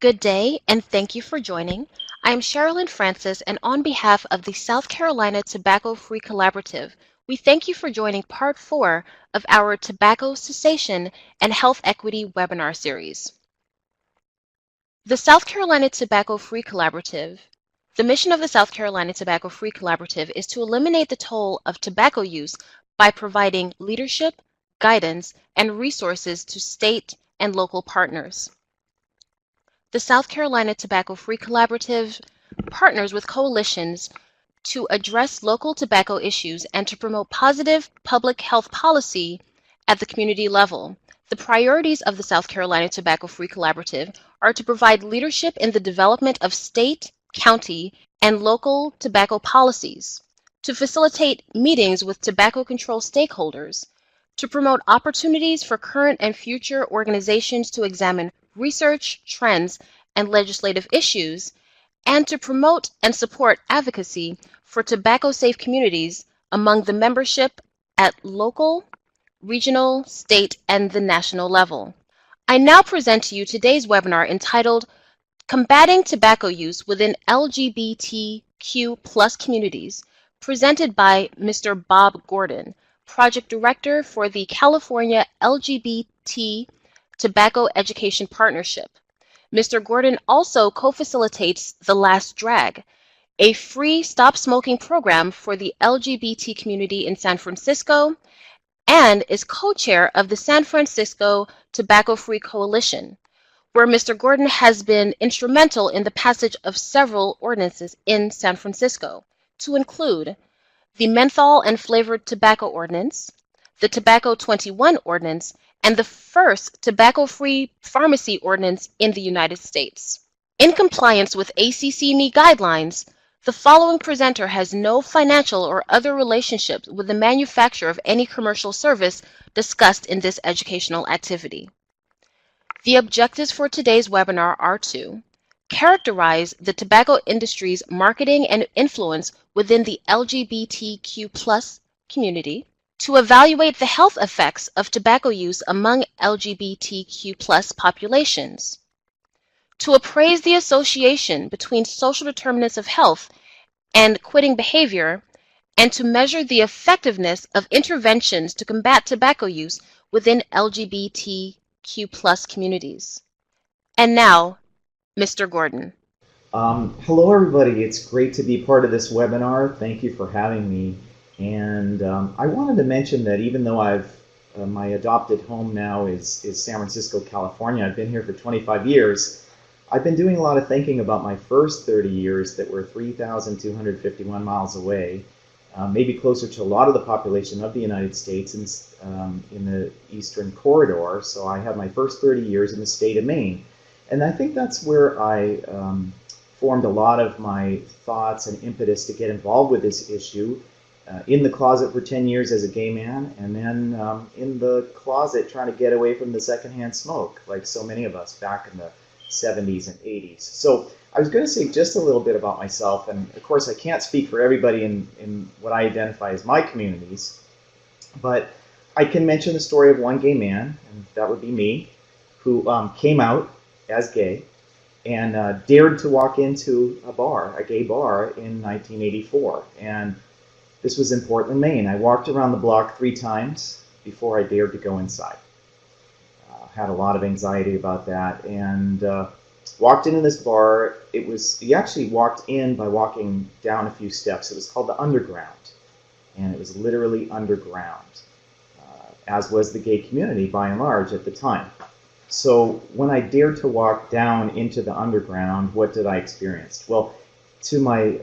Good day, and thank you for joining. I am Sherilyn Francis, and on behalf of the South Carolina Tobacco-Free Collaborative, we thank you for joining Part 4 of our Tobacco Cessation and Health Equity webinar series. The South Carolina Tobacco-Free Collaborative. The mission of the South Carolina Tobacco-Free Collaborative is to eliminate the toll of tobacco use by providing leadership, guidance, and resources to state and local partners. The South Carolina Tobacco-Free Collaborative partners with coalitions to address local tobacco issues and to promote positive public health policy at the community level. The priorities of the South Carolina Tobacco-Free Collaborative are to provide leadership in the development of state, county, and local tobacco policies, to facilitate meetings with tobacco control stakeholders, to promote opportunities for current and future organizations to examine research, trends, and legislative issues, and to promote and support advocacy for tobacco-safe communities among the membership at local, regional, state, and the national level. I now present to you today's webinar entitled Combating Tobacco Use Within LGBTQ+ Communities, presented by Mr. Bob Gordon, Project Director for the California LGBT Tobacco Education Partnership. Mr. Gordon also co-facilitates The Last Drag, a free stop smoking program for the LGBT community in San Francisco, and is co-chair of the San Francisco Tobacco-Free Coalition, where Mr. Gordon has been instrumental in the passage of several ordinances in San Francisco, to include the Menthol and Flavored Tobacco Ordinance, the Tobacco 21 Ordinance, and the first tobacco-free pharmacy ordinance in the United States. In compliance with ACC&E guidelines, the following presenter has no financial or other relationships with the manufacturer of any commercial service discussed in this educational activity. The objectives for today's webinar are to characterize the tobacco industry's marketing and influence within the LGBTQ+ community, to evaluate the health effects of tobacco use among LGBTQ+ populations, to appraise the association between social determinants of health and quitting behavior, and to measure the effectiveness of interventions to combat tobacco use within LGBTQ+ communities. And now, Mr. Gordon. Hello everybody, it's great to be part of this webinar. Thank you for having me. And I wanted to mention that even though my adopted home now is San Francisco, California, I've been here for 25 years, I've been doing a lot of thinking about my first 30 years that were 3,251 miles away, maybe closer to a lot of the population of the United States in the Eastern Corridor. So I have my first 30 years in the state of Maine. And I think that's where I formed a lot of my thoughts and impetus to get involved with this issue. In the closet for 10 years as a gay man, and then in the closet trying to get away from the secondhand smoke, like so many of us back in the 70s and 80s. So I was going to say just a little bit about myself, and of course I can't speak for everybody in what I identify as my communities, but I can mention the story of one gay man, and that would be me, who came out as gay and dared to walk into a gay bar in 1984. And this was in Portland, Maine. I walked around the block 3 times before I dared to go inside. Had a lot of anxiety about that, and walked into this bar. You actually walked in by walking down a few steps. It was called the Underground, and it was literally underground, as was the gay community by and large at the time. So when I dared to walk down into the underground, what did I experience? Well, to my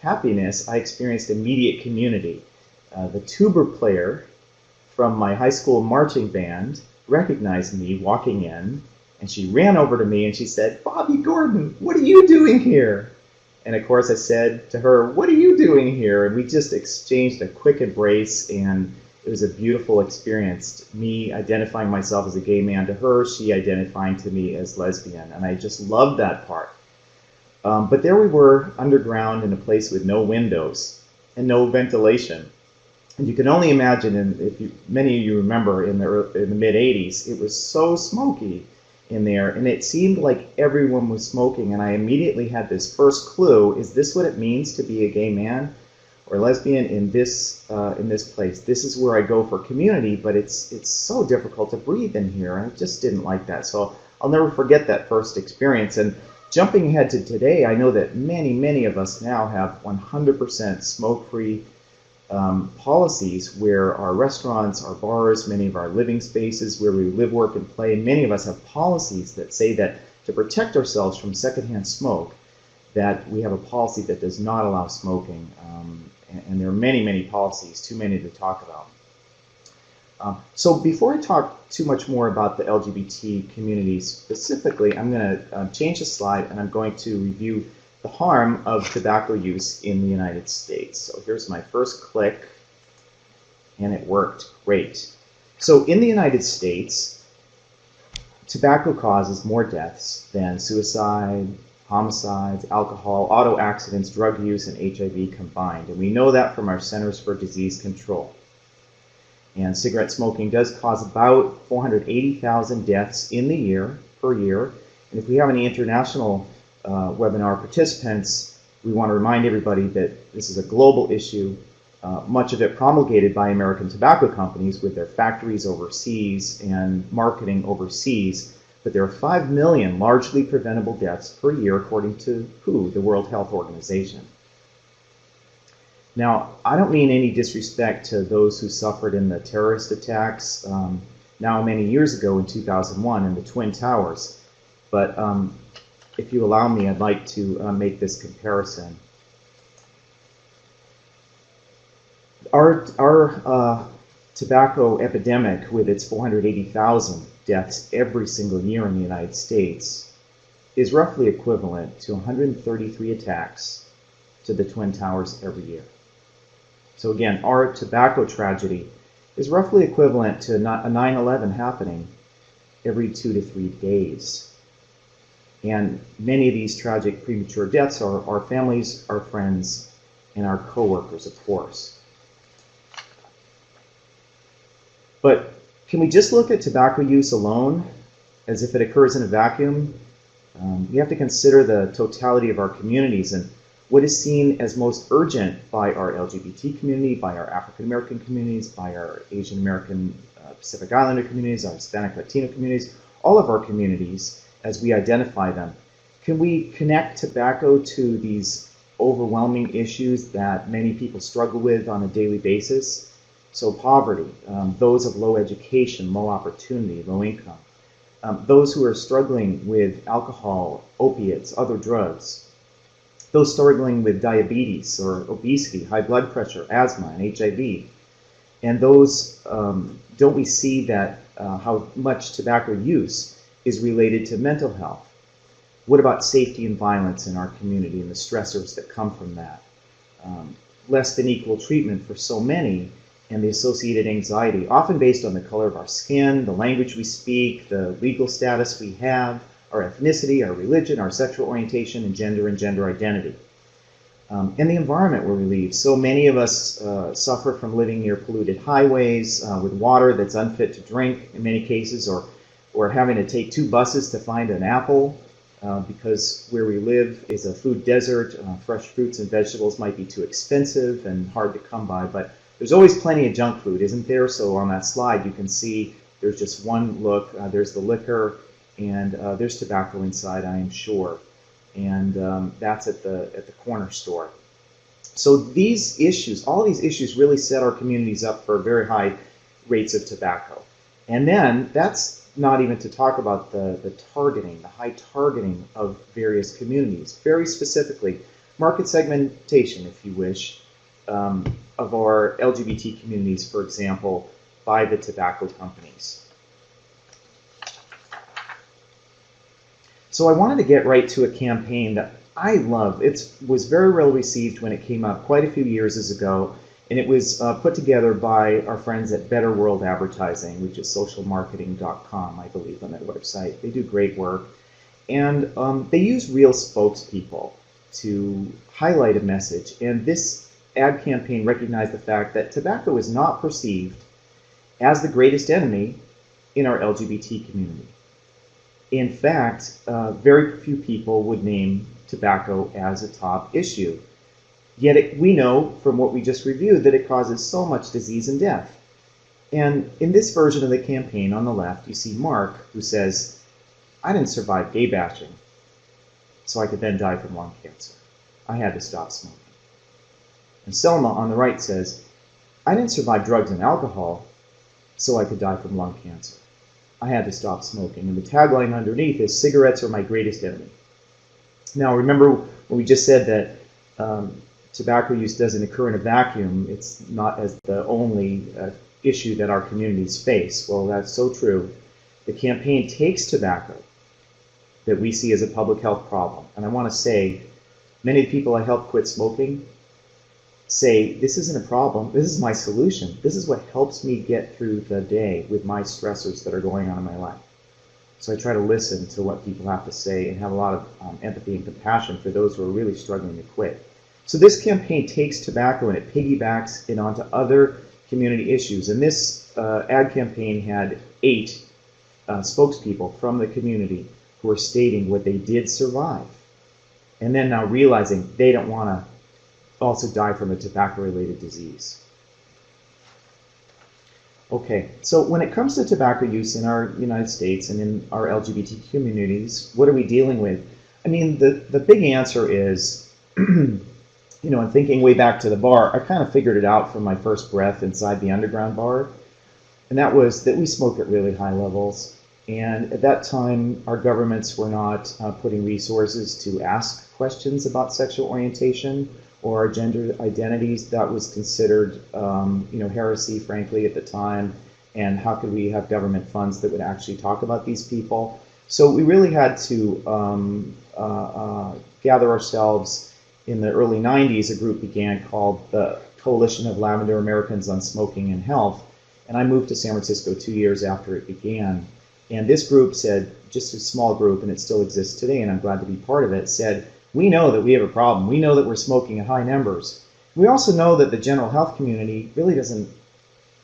happiness, I experienced immediate community. The tuba player from my high school marching band recognized me walking in, and she ran over to me and she said, "Bobby Gordon, what are you doing here?" And of course I said to her, "What are you doing here?" And we just exchanged a quick embrace, and it was a beautiful experience. Me identifying myself as a gay man to her, she identifying to me as lesbian, and I just loved that part. But there we were, underground in a place with no windows and no ventilation. And you can only imagine, many of you remember in the mid-'80s, it was so smoky in there, and it seemed like everyone was smoking, and I immediately had this first clue: is this what it means to be a gay man or lesbian in this place? This is where I go for community, but it's so difficult to breathe in here, and I just didn't like that. So I'll never forget that first experience. And jumping ahead to today, I know that many of us now have 100% smoke-free policies, where our restaurants, our bars, many of our living spaces where we live, work, and play, many of us have policies that say that to protect ourselves from secondhand smoke, that we have a policy that does not allow smoking. And there are many policies, too many to talk about. So before I talk too much more about the LGBT community specifically, I'm going to change the slide, and I'm going to review the harm of tobacco use in the United States. So here's my first click, and it worked great. So in the United States, tobacco causes more deaths than suicide, homicides, alcohol, auto accidents, drug use, and HIV combined. And we know that from our Centers for Disease Control. And cigarette smoking does cause about 480,000 deaths in the year, per year. And if we have any international webinar participants, we want to remind everybody that this is a global issue, much of it promulgated by American tobacco companies with their factories overseas and marketing overseas. But there are 5 million largely preventable deaths per year, according to WHO, the World Health Organization. Now, I don't mean any disrespect to those who suffered in the terrorist attacks now many years ago in 2001 in the Twin Towers, but if you allow me, I'd like to make this comparison. Our tobacco epidemic, with its 480,000 deaths every single year in the United States, is roughly equivalent to 133 attacks to the Twin Towers every year. So again, our tobacco tragedy is roughly equivalent to a 9/11 happening every 2 to 3 days. And many of these tragic premature deaths are our families, our friends, and our coworkers, of course. But can we just look at tobacco use alone as if it occurs in a vacuum? We have to consider the totality of our communities and what is seen as most urgent by our LGBT community, by our African American communities, by our Asian American Pacific Islander communities, our Hispanic Latino communities, all of our communities as we identify them. Can we connect tobacco to these overwhelming issues that many people struggle with on a daily basis? So poverty, those of low education, low opportunity, low income, those who are struggling with alcohol, opiates, other drugs, those struggling with diabetes or obesity, high blood pressure, asthma, and HIV. And those, don't we see that how much tobacco use is related to mental health? What about safety and violence in our community and the stressors that come from that? Less than equal treatment for so many, and the associated anxiety, often based on the color of our skin, the language we speak, the legal status we have, our ethnicity, our religion, our sexual orientation, and gender identity. And the environment where we live. So many of us suffer from living near polluted highways with water that's unfit to drink in many cases, or having to take 2 buses to find an apple because where we live is a food desert. Fresh fruits and vegetables might be too expensive and hard to come by, but there's always plenty of junk food, isn't there? So on that slide you can see there's just one look. There's the liquor, and there's tobacco inside, I am sure. And that's at the corner store. So these issues, all these issues really set our communities up for very high rates of tobacco. And then that's not even to talk about the targeting, the high targeting of various communities. Very specifically, market segmentation, if you wish, of our LGBT communities, for example, by the tobacco companies. So I wanted to get right to a campaign that I love. It was very well received when it came out quite a few years ago, and it was put together by our friends at Better World Advertising, which is socialmarketing.com, I believe, on their website. They do great work. And they use real spokespeople to highlight a message. And this ad campaign recognized the fact that tobacco is not perceived as the greatest enemy in our LGBT community. In fact, very few people would name tobacco as a top issue. Yet we know from what we just reviewed that it causes so much disease and death. And in this version of the campaign on the left, you see Mark, who says, I didn't survive gay bashing, so I could then die from lung cancer. I had to stop smoking. And Selma on the right says, I didn't survive drugs and alcohol, so I could die from lung cancer. I had to stop smoking. And the tagline underneath is, cigarettes are my greatest enemy. Now remember when we just said that tobacco use doesn't occur in a vacuum, it's not as the only issue that our communities face. Well, that's so true. The campaign takes tobacco that we see as a public health problem. And I want to say, many of the people I help quit smoking say, this isn't a problem, this is my solution. This is what helps me get through the day with my stressors that are going on in my life. So I try to listen to what people have to say and have a lot of empathy and compassion for those who are really struggling to quit. So this campaign takes tobacco and it piggybacks it onto other community issues. And this ad campaign had 8 spokespeople from the community who are stating what they did survive. And then now realizing they don't want to also die from a tobacco-related disease. Okay, so when it comes to tobacco use in our United States and in our LGBT communities, what are we dealing with? I mean, the big answer is, you know, in thinking way back to the bar, I kind of figured it out from my first breath inside the underground bar, and that was that we smoke at really high levels. And at that time, our governments were not putting resources to ask questions about sexual orientation or our gender identities. That was considered, you know, heresy, frankly, at the time. And how could we have government funds that would actually talk about these people? So we really had to gather ourselves. In the early 90s, a group began called the Coalition of Lavender Americans on Smoking and Health. And I moved to San Francisco 2 years after it began. And this group said, just a small group, and it still exists today, and I'm glad to be part of it, said, we know that we have a problem. We know that we're smoking at high numbers. We also know that the general health community really doesn't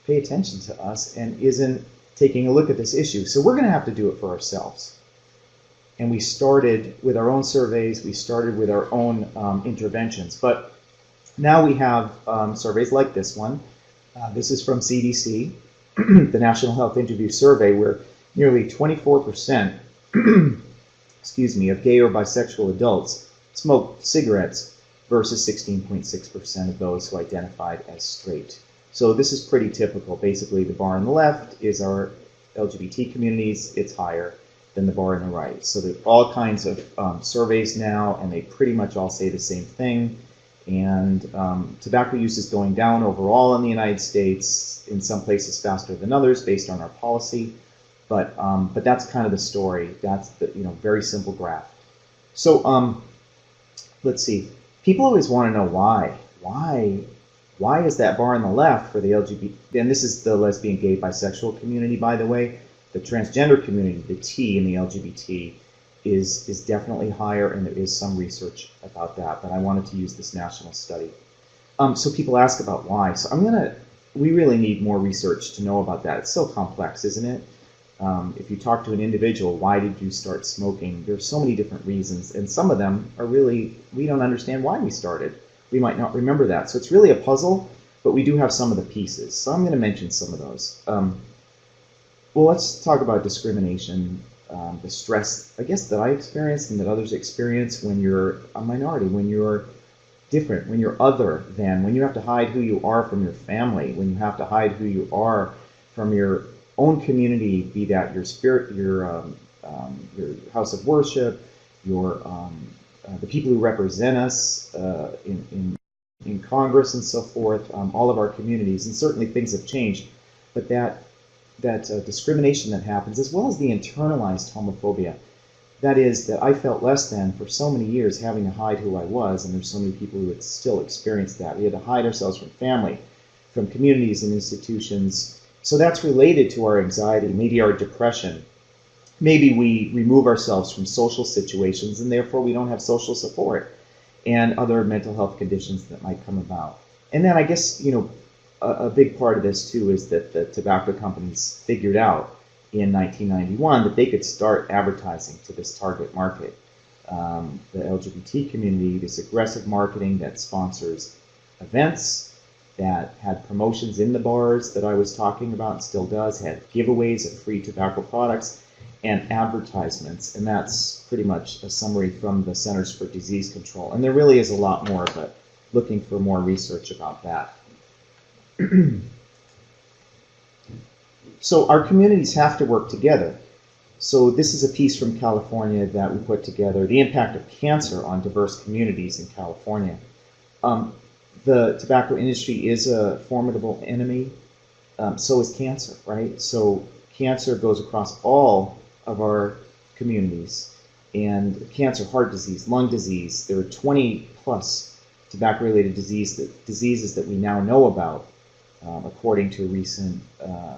pay attention to us and isn't taking a look at this issue. So we're going to have to do it for ourselves. And we started with our own surveys. We started with our own interventions. But now we have surveys like this one. This is from CDC, the National Health Interview Survey, where nearly 24% excuse me, of gay or bisexual adults smoke cigarettes versus 16.6% of those who identified as straight. So this is pretty typical. Basically, the bar on the left is our LGBT communities. It's higher than the bar on the right. So there are all kinds of surveys now, and they pretty much all say the same thing. And tobacco use is going down overall in the United States, in some places faster than others based on our policy. But that's kind of the story. That's the very simple graph. So let's see. People always want to know why. Why is that bar on the left for the LGBT? And this is the lesbian, gay, bisexual community, by the way. The transgender community, the T in the LGBT, is definitely higher, and there is some research about that. But I wanted to use this national study. So people ask about why. So we really need more research to know about that. It's so complex, isn't it? If you talk to an individual, why did you start smoking? There's so many different reasons, and some of them are really, we don't understand why we started. We might not remember that. So it's really a puzzle, but we do have some of the pieces. So I'm going to mention some of those. Well, let's talk about discrimination, the stress, I guess, that I experienced and that others experience when you're a minority, when you're different, when you're other than, when you have to hide who you are from your family, when you have to hide who you are from your own community, be that your spirit, your house of worship, the people who represent us in Congress and so forth, all of our communities, and certainly things have changed, but that discrimination that happens, as well as the internalized homophobia, that is, that I felt less than for so many years, having to hide who I was, and there's so many people who had still experienced that. We had to hide ourselves from family, from communities and institutions. So that's related to our anxiety, maybe our depression. Maybe we remove ourselves from social situations and therefore we don't have social support and other mental health conditions that might come about. And then I guess, a big part of this too is that the tobacco companies figured out in 1991 that they could start advertising to this target market. The LGBT community, this aggressive marketing that sponsors events, that had promotions in the bars that I was talking about and still does, had giveaways of free tobacco products and advertisements. And that's pretty much a summary from the Centers for Disease Control. And there really is a lot more, but looking for more research about that. So our communities have to work together. So this is a piece from California that we put together, the impact of cancer on diverse communities in California. The tobacco industry is a formidable enemy. So is cancer, right? So cancer goes across all of our communities. And cancer, heart disease, lung disease, there are 20 plus tobacco-related diseases that we now know about, according to recent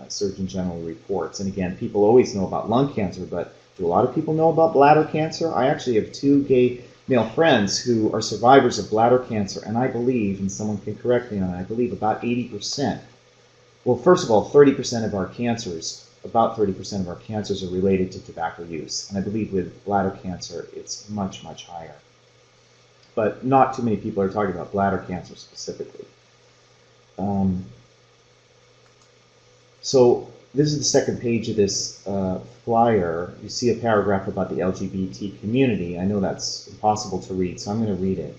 Surgeon General reports. And again, people always know about lung cancer, but do a lot of people know about bladder cancer? I actually have 2 gay male friends who are survivors of bladder cancer, and I believe, and someone can correct me on it, I believe about 80%. Well, first of all, 30% of our cancers, about 30% of our cancers are related to tobacco use. And I believe with bladder cancer, it's much, much higher. But not too many people are talking about bladder cancer specifically. So this is the second page of this flyer. You see a paragraph about the LGBT community. I know that's impossible to read, so I'm going to read it.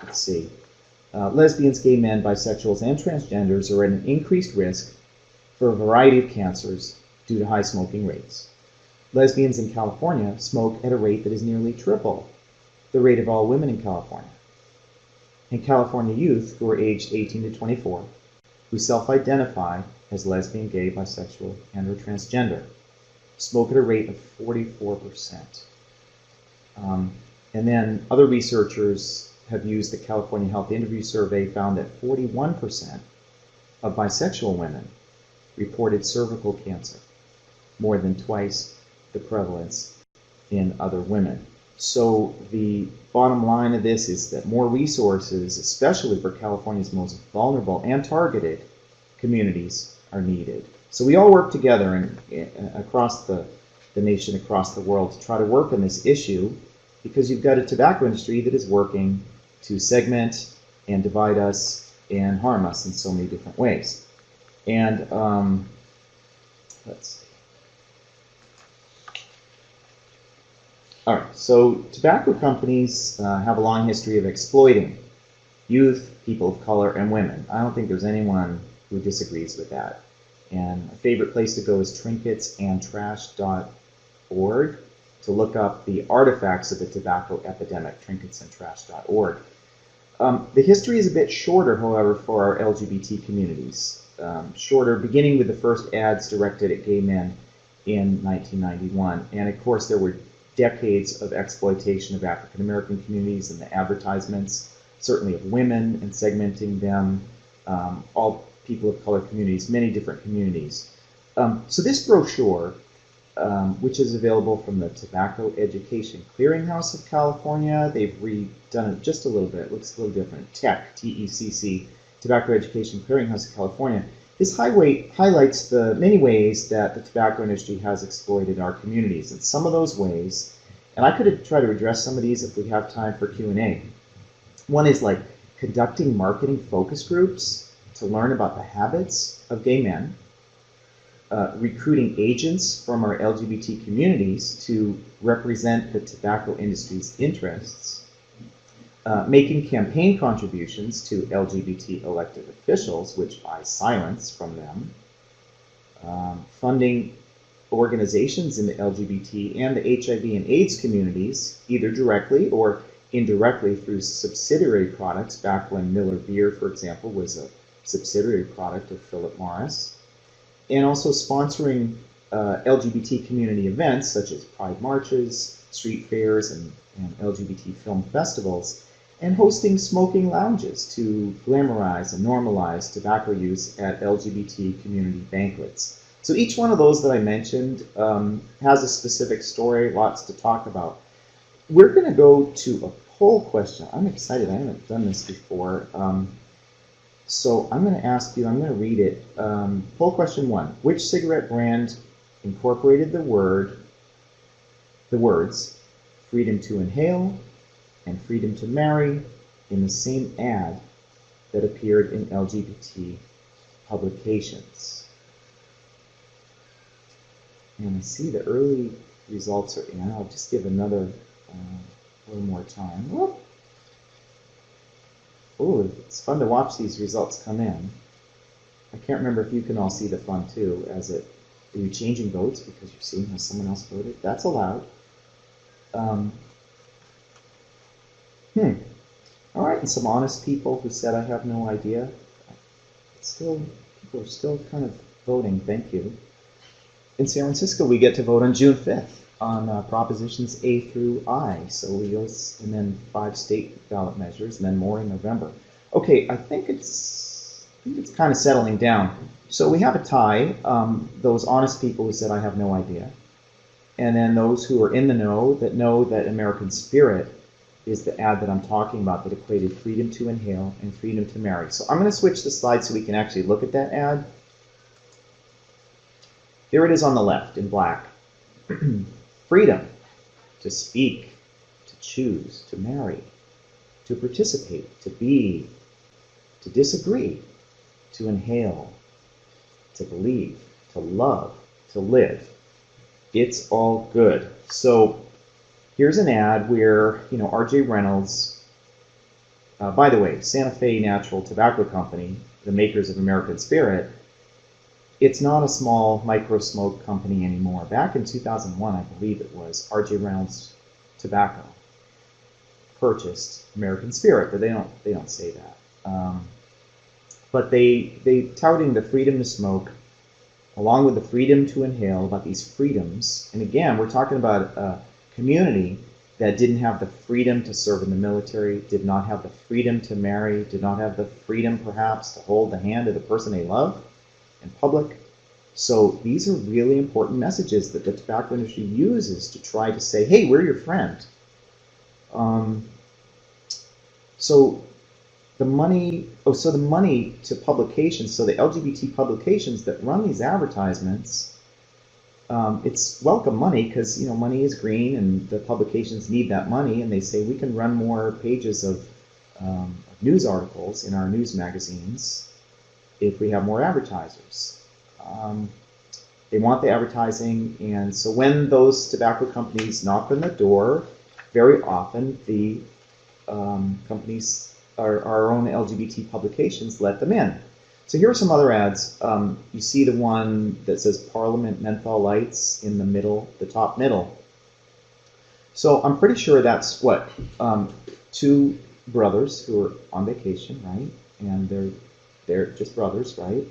Let's see. Lesbians, gay men, bisexuals, and transgenders are at an increased risk for a variety of cancers due to high smoking rates. Lesbians in California smoke at a rate that is nearly triple the rate of all women in California. And California youth who are aged 18 to 24, who self-identify as lesbian, gay, bisexual, and or transgender, smoke at a rate of 44%. And then other researchers have used the California Health Interview Survey, found that 41% of bisexual women reported cervical cancer, more than twice the prevalence in other women. So the bottom line of this is that more resources, especially for California's most vulnerable and targeted communities, are needed. So we all work together across the nation, across the world, to try to work on this issue, because you've got a tobacco industry that is working to segment and divide us and harm us in so many different ways. And let's see. All right, so tobacco companies have a long history of exploiting youth, people of color, and women. I don't think there's anyone who disagrees with that. And a favorite place to go is trinketsandtrash.org to look up the artifacts of the tobacco epidemic, trinketsandtrash.org. The history is a bit shorter, however, for our LGBT communities. Shorter, beginning with the first ads directed at gay men in 1991. And of course, there were decades of exploitation of African American communities and the advertisements, certainly of women and segmenting them, all people of color communities, many different communities. So this brochure, which is available from the Tobacco Education Clearinghouse of California, they've redone it just a little bit, it looks a little different, TECC, T-E-C-C, Tobacco Education Clearinghouse of California. This highlights the many ways that the tobacco industry has exploited our communities. And some of those ways, and I could try to address some of these if we have time for Q&A. One is like conducting marketing focus groups to learn about the habits of gay men, recruiting agents from our LGBT communities to represent the tobacco industry's interests, making campaign contributions to LGBT elected officials, which buy silence from them, funding organizations in the LGBT and the HIV and AIDS communities, either directly or indirectly through subsidiary products, back when Miller Beer, for example, was a subsidiary product of Philip Morris, and also sponsoring LGBT community events such as pride marches, street fairs, and LGBT film festivals, and hosting smoking lounges to glamorize and normalize tobacco use at LGBT community banquets. So each one of those that I mentioned has a specific story, lots to talk about. We're going to go to a poll question. I'm excited. I haven't done this before. So I'm going to ask you, I'm going to read it. Poll question 1. Which cigarette brand incorporated the words freedom to inhale and freedom to marry in the same ad that appeared in LGBT publications? And I see the early results are in. I'll just give another little more time. Oh, it's fun to watch these results come in. I can't remember if you can all see the fun too. Are you changing votes because you're seeing how someone else voted? That's allowed. All right, and some honest people who said I have no idea. People are still kind of voting. Thank you. In San Francisco, we get to vote on June 5th on propositions A through I. And then 5 state ballot measures, and then more in November. Okay, I think it's kind of settling down. So we have a tie. Those honest people who said I have no idea, and then those who are in the know that American Spirit is the ad that I'm talking about that equated freedom to inhale and freedom to marry. So I'm going to switch the slide so we can actually look at that ad. There it is on the left in black. Freedom to speak, to choose, to marry, to participate, to be, to disagree, to inhale, to believe, to love, to live. It's all good. So here's an ad where, R.J. Reynolds, by the way, Santa Fe Natural Tobacco Company, the makers of American Spirit, it's not a small micro-smoke company anymore. Back in 2001, I believe it was, R.J. Reynolds Tobacco purchased American Spirit, but they don't say that. But they touting the freedom to smoke, along with the freedom to inhale, about these freedoms. And again, we're talking about a community that didn't have the freedom to serve in the military, did not have the freedom to marry, did not have the freedom perhaps to hold the hand of the person they love in public. So these are really important messages that the tobacco industry uses to try to say, hey, we're your friend. So the money to publications, so the LGBT publications that run these advertisements, it's welcome money because money is green and the publications need that money, and they say we can run more pages of news articles in our news magazines if we have more advertisers. They want the advertising, and so when those tobacco companies knock on the door, very often the companies, our own LGBT publications, let them in. So here are some other ads. You see the one that says Parliament Menthol Lights in the middle, the top middle. So I'm pretty sure that's what, 2 brothers who are on vacation, right? And they're just brothers, right?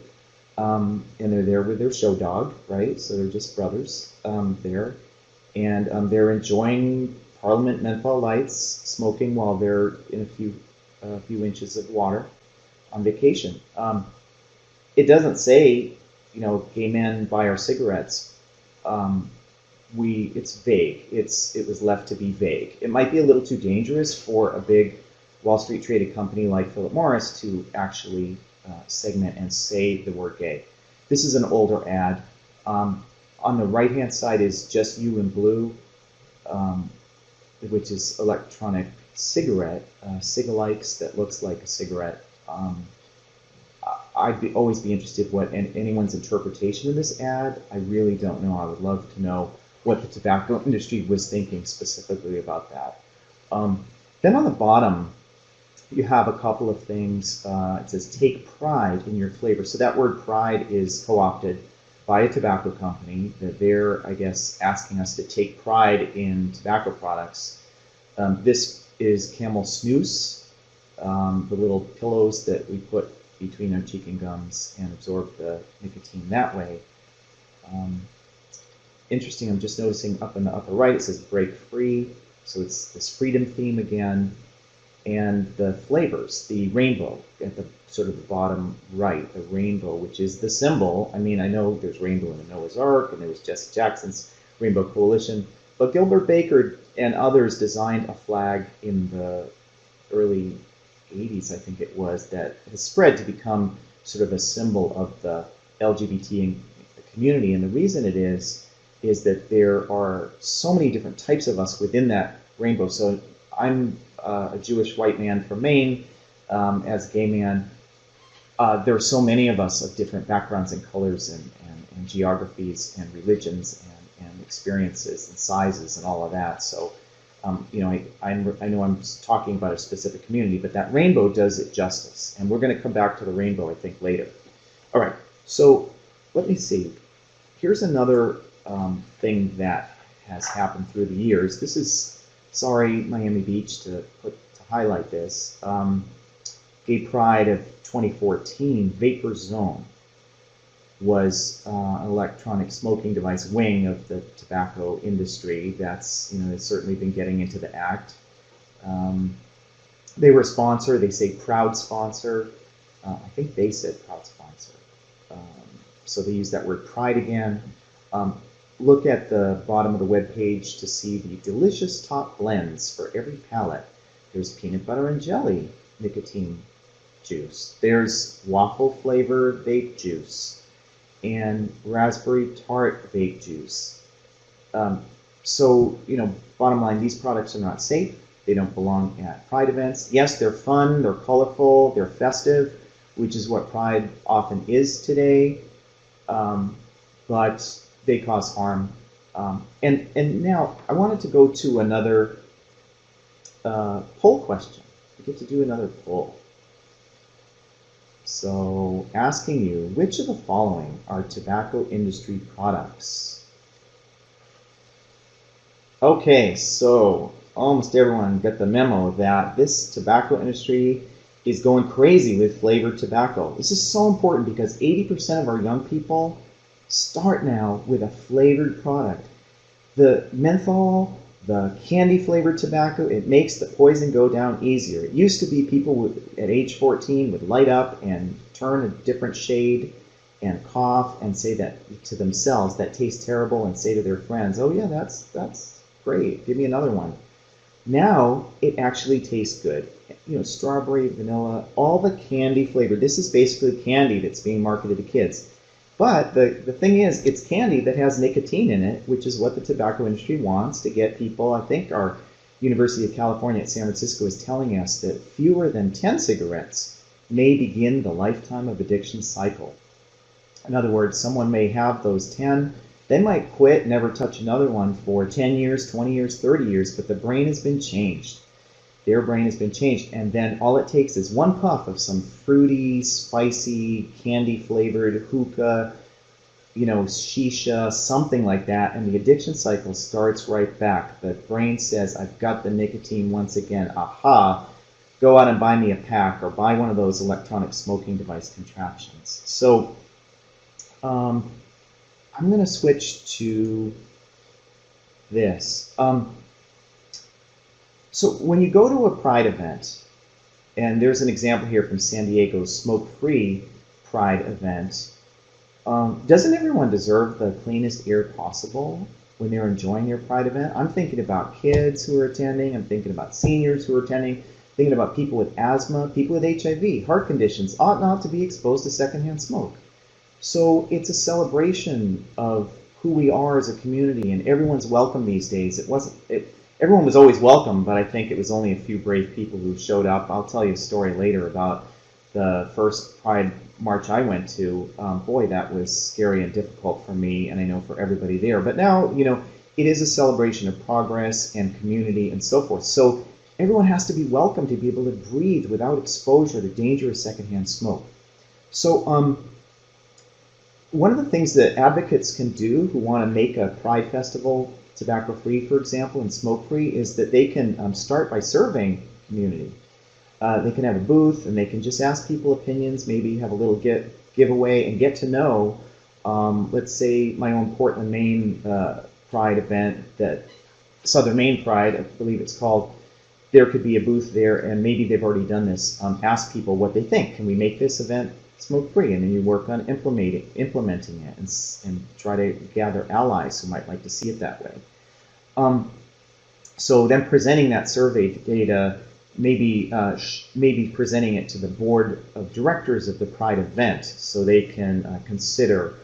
And they're there with their show dog, right? So they're just brothers there. And they're enjoying Parliament Menthol Lights, smoking while they're in a few inches of water on vacation. It doesn't say, gay men buy our cigarettes. It's vague. It was left to be vague. It might be a little too dangerous for a big Wall Street traded company like Philip Morris to actually segment and say the word gay. This is an older ad. On the right-hand side is Just You in Blue, which is electronic cigarette, Cigalikes that looks like a cigarette. I'd always be interested what anyone's interpretation of this ad. I really don't know. I would love to know what the tobacco industry was thinking specifically about that. Then on the bottom, you have a couple of things. It says, take pride in your flavor. So that word pride is co-opted by a tobacco company. They're, I guess, asking us to take pride in tobacco products. This is Camel Snooze, the little pillows that we put between our cheek and gums and absorb the nicotine that way. Interesting, I'm just noticing up in the upper right, it says break free. So it's this freedom theme again. And the flavors, the rainbow at the sort of the bottom right, the rainbow, which is the symbol. I mean, I know there's rainbow in the Noah's Ark, and there was Jesse Jackson's Rainbow Coalition, but Gilbert Baker and others designed a flag in the early 80s, I think it was, that has spread to become sort of a symbol of the LGBT community. And the reason it is that there are so many different types of us within that rainbow. So I'm a Jewish white man from Maine. As a gay man, there are so many of us of different backgrounds and colors and geographies and religions and experiences and sizes and all of that. So, I know I'm talking about a specific community, but that rainbow does it justice. And we're going to come back to the rainbow, I think, later. All right, so let me see. Here's another thing that has happened through the years. This is, sorry, Miami Beach, to highlight this. Gay Pride of 2014, Vapor Zone was an electronic smoking device wing of the tobacco industry that's, has certainly been getting into the act. They were a sponsor. They say proud sponsor. I think they said proud sponsor. So they use that word pride again. Look at the bottom of the web page to see the delicious top blends for every palate. There's peanut butter and jelly nicotine juice. There's waffle flavored vape juice and raspberry tart vape juice. So, bottom line, these products are not safe. They don't belong at Pride events. Yes, they're fun, they're colorful, they're festive, which is what Pride often is today, but they cause harm. And now I wanted to go to another poll question. We get to do another poll. So, asking you, which of the following are tobacco industry products? Okay, so almost everyone got the memo that this tobacco industry is going crazy with flavored tobacco. This is so important because 80% of our young people start now with a flavored product. The menthol, the candy flavored tobacco, it makes the poison go down easier. It used to be people at age 14 would light up and turn a different shade and cough and say that to themselves, that tastes terrible, and say to their friends, oh yeah, that's great, give me another one. Now it actually tastes good. Strawberry, vanilla, all the candy flavor. This is basically candy that's being marketed to kids. But the thing is, it's candy that has nicotine in it, which is what the tobacco industry wants to get people. I think our University of California at San Francisco is telling us that fewer than 10 cigarettes may begin the lifetime of addiction cycle. In other words, someone may have those 10, they might quit, never touch another one for 10 years, 20 years, 30 years, but the brain has been changed. Their brain has been changed, and then all it takes is one puff of some fruity, spicy, candy-flavored hookah, shisha, something like that, and the addiction cycle starts right back. The brain says, I've got the nicotine once again, aha, go out and buy me a pack, or buy one of those electronic smoking device contraptions. So, I'm going to switch to this. So when you go to a Pride event, and there's an example here from San Diego's smoke-free Pride event, doesn't everyone deserve the cleanest air possible when they're enjoying their Pride event? I'm thinking about kids who are attending, I'm thinking about seniors who are attending, thinking about people with asthma, people with HIV, heart conditions, ought not to be exposed to secondhand smoke. So it's a celebration of who we are as a community, and everyone's welcome these days. Everyone was always welcome, but I think it was only a few brave people who showed up. I'll tell you a story later about the first Pride March I went to. Boy, that was scary and difficult for me, and I know for everybody there. But now, it is a celebration of progress and community and so forth. So everyone has to be welcome to be able to breathe without exposure to dangerous secondhand smoke. So, one of the things that advocates can do who want to make a Pride Festival tobacco-free, for example, and smoke-free, is that they can start by surveying community. They can have a booth, and they can just ask people opinions, maybe have a little giveaway, and get to know, let's say, my own Portland, Maine Pride event, that Southern Maine Pride, I believe it's called. There could be a booth there, and maybe they've already done this. Ask people what they think. Can we make this event smoke-free? And then you work on implementing it and try to gather allies who might like to see it that way. So then presenting that survey data maybe presenting it to the board of directors of the Pride event so they can consider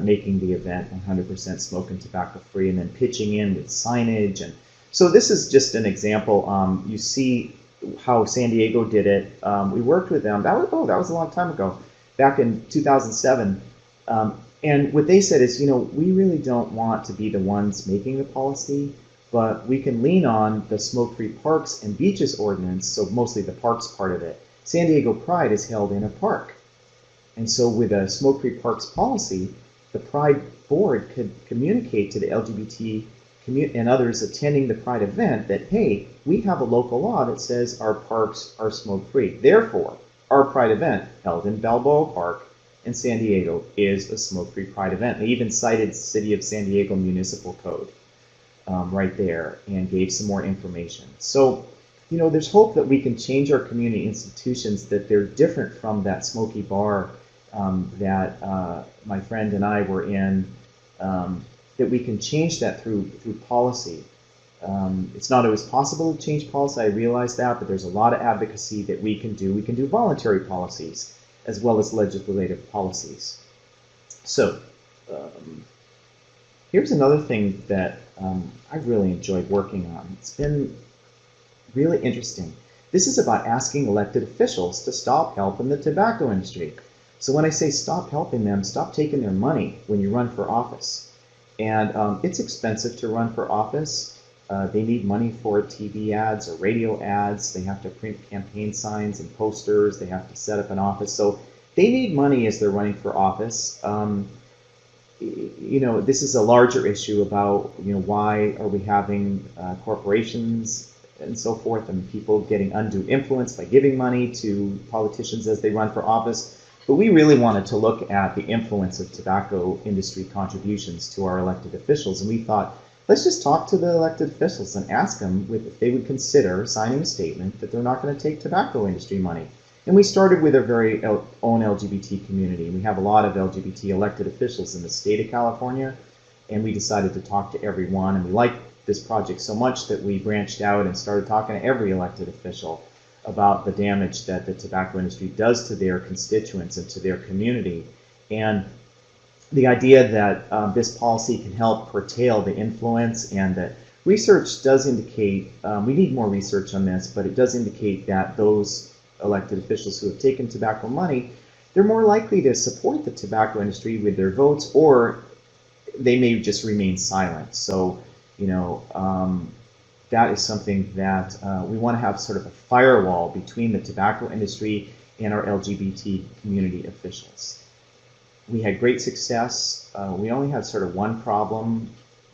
making the event 100% smoke and tobacco free, and then pitching in with signage. And so this is just an example. You see how San Diego did it. We worked with them. That was a long time ago, back in 2007. And what they said is, we really don't want to be the ones making the policy, but we can lean on the smoke-free parks and beaches ordinance, so mostly the parks part of it. San Diego Pride is held in a park. And so with a smoke-free parks policy, the Pride board could communicate to the LGBT and others attending the Pride event that, hey, we have a local law that says our parks are smoke-free. Therefore, our Pride event held in Balboa Park in San Diego is a smoke-free Pride event. They even cited City of San Diego Municipal Code right there and gave some more information. So, there's hope that we can change our community institutions, that they're different from that smoky bar that my friend and I were in, that we can change that through policy. It's not always possible to change policy, I realize that, but there's a lot of advocacy that we can do. We can do voluntary policies as well as legislative policies. So here's another thing that I've really enjoyed working on. It's been really interesting. This is about asking elected officials to stop helping the tobacco industry. So when I say stop helping them, stop taking their money when you run for office. And it's expensive to run for office. They need money for TV ads or radio ads. They have to print campaign signs and posters. They have to set up an office. So they need money as they're running for office. This is a larger issue about, why are we having corporations and so forth and people getting undue influence by giving money to politicians as they run for office. But we really wanted to look at the influence of tobacco industry contributions to our elected officials. And we thought, let's just talk to the elected officials and ask them if they would consider signing a statement that they're not going to take tobacco industry money. And we started with our very own LGBT community. We have a lot of LGBT elected officials in the state of California, and we decided to talk to everyone. And we liked this project so much that we branched out and started talking to every elected official about the damage that the tobacco industry does to their constituents and to their community. And the idea that this policy can help curtail the influence, and that research does indicate, we need more research on this, but it does indicate that those elected officials who have taken tobacco money, they're more likely to support the tobacco industry with their votes, or they may just remain silent. So, that is something that we want to have sort of a firewall between the tobacco industry and our LGBT community officials. We had great success. We only had sort of one problem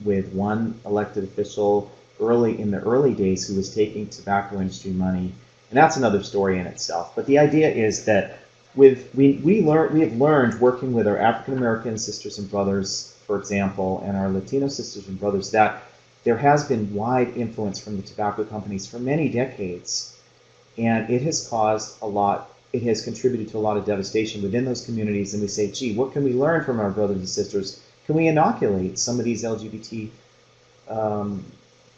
with one elected official in the early days who was taking tobacco industry money, and that's another story in itself. But the idea is that we have learned working with our African American sisters and brothers, for example, and our Latino sisters and brothers, that there has been wide influence from the tobacco companies for many decades, and it has caused a lot. It has contributed to a lot of devastation within those communities. And we say, gee, what can we learn from our brothers and sisters? Can we inoculate some of these LGBT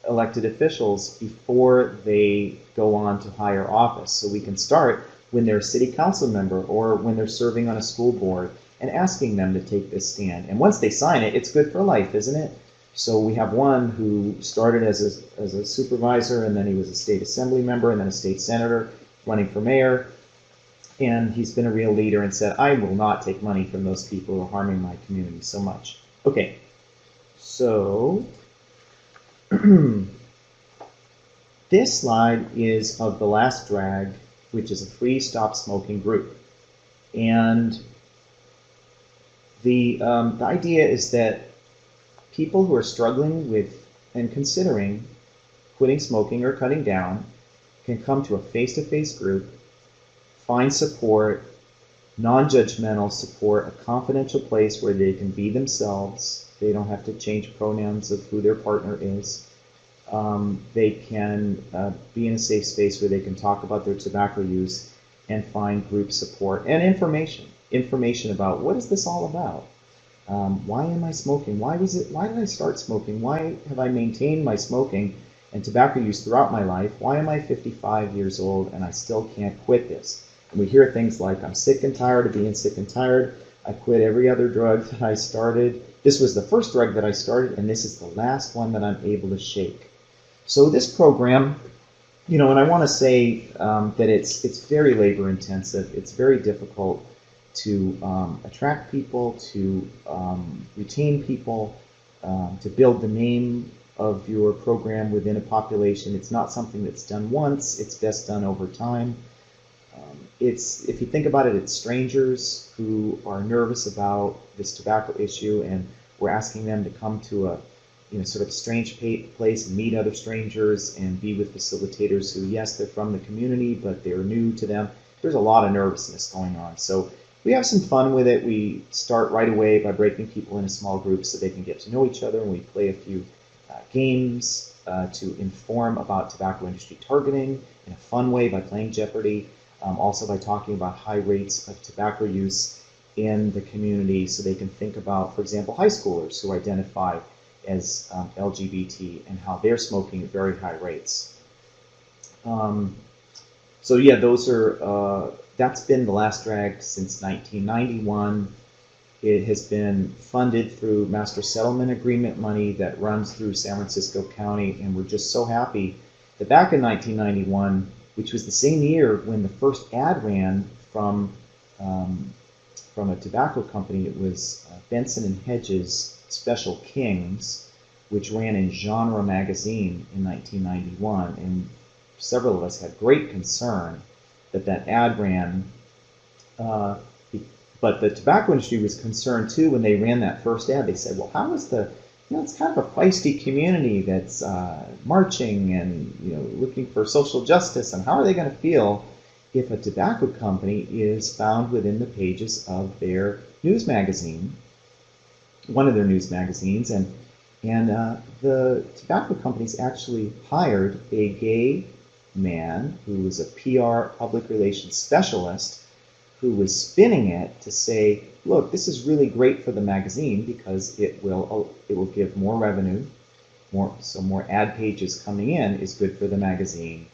elected officials before they go on to higher office? So we can start when they're a city council member or when they're serving on a school board and asking them to take this stand. And once they sign it, it's good for life, isn't it? So we have one who started as a supervisor, and then he was a state assembly member, and then a state senator running for mayor. And he's been a real leader and said, I will not take money from those people who are harming my community so much. Okay, so this slide is of the Last Drag, which is a free stop smoking group. And the idea is that people who are struggling with and considering quitting smoking or cutting down can come to a face-to-face group, find support, non-judgmental support, a confidential place where they can be themselves. They don't have to change pronouns of who their partner is. They can be in a safe space where they can talk about their tobacco use and find group support and information about what is this all about. Why am I smoking? Why did I start smoking? Why have I maintained my smoking? and tobacco use throughout my life. Why am I 55 years old and I still can't quit this? And we hear things like, I'm sick and tired of being sick and tired. I quit every other drug that I started. This was the first drug that I started, and this is the last one that I'm able to shake. So this program, and I want to say that it's very labor intensive. It's very difficult to attract people, to retain people, to build the name of your program within a population. It's not something that's done once. It's best done over time. If you think about it, it's strangers who are nervous about this tobacco issue, and we're asking them to come to a sort of strange place and meet other strangers and be with facilitators who, yes, they're from the community, but they're new to them. There's a lot of nervousness going on. So we have some fun with it. We start right away by breaking people into small groups so they can get to know each other, and we play a few games to inform about tobacco industry targeting in a fun way by playing Jeopardy. Also by talking about high rates of tobacco use in the community so they can think about, for example, high schoolers who identify as LGBT and how they're smoking at very high rates. So yeah, that's been the last drag since 1991. It has been funded through Master Settlement Agreement money that runs through San Francisco County, and we're just so happy that back in 1991, which was the same year when the first ad ran from a tobacco company. It was Benson and Hedges Special Kings, which ran in Genre magazine in 1991, and several of us had great concern that ad ran. But the tobacco industry was concerned too when they ran that first ad. They said, well, how is it's kind of a feisty community that's marching and looking for social justice, and how are they going to feel if a tobacco company is found within the pages of their news magazine, one of their news magazines, and the tobacco companies actually hired a gay man who was a PR public relations specialist who was spinning it to say, look, this is really great for the magazine because it will give more revenue, more ad pages coming in is good for the magazine.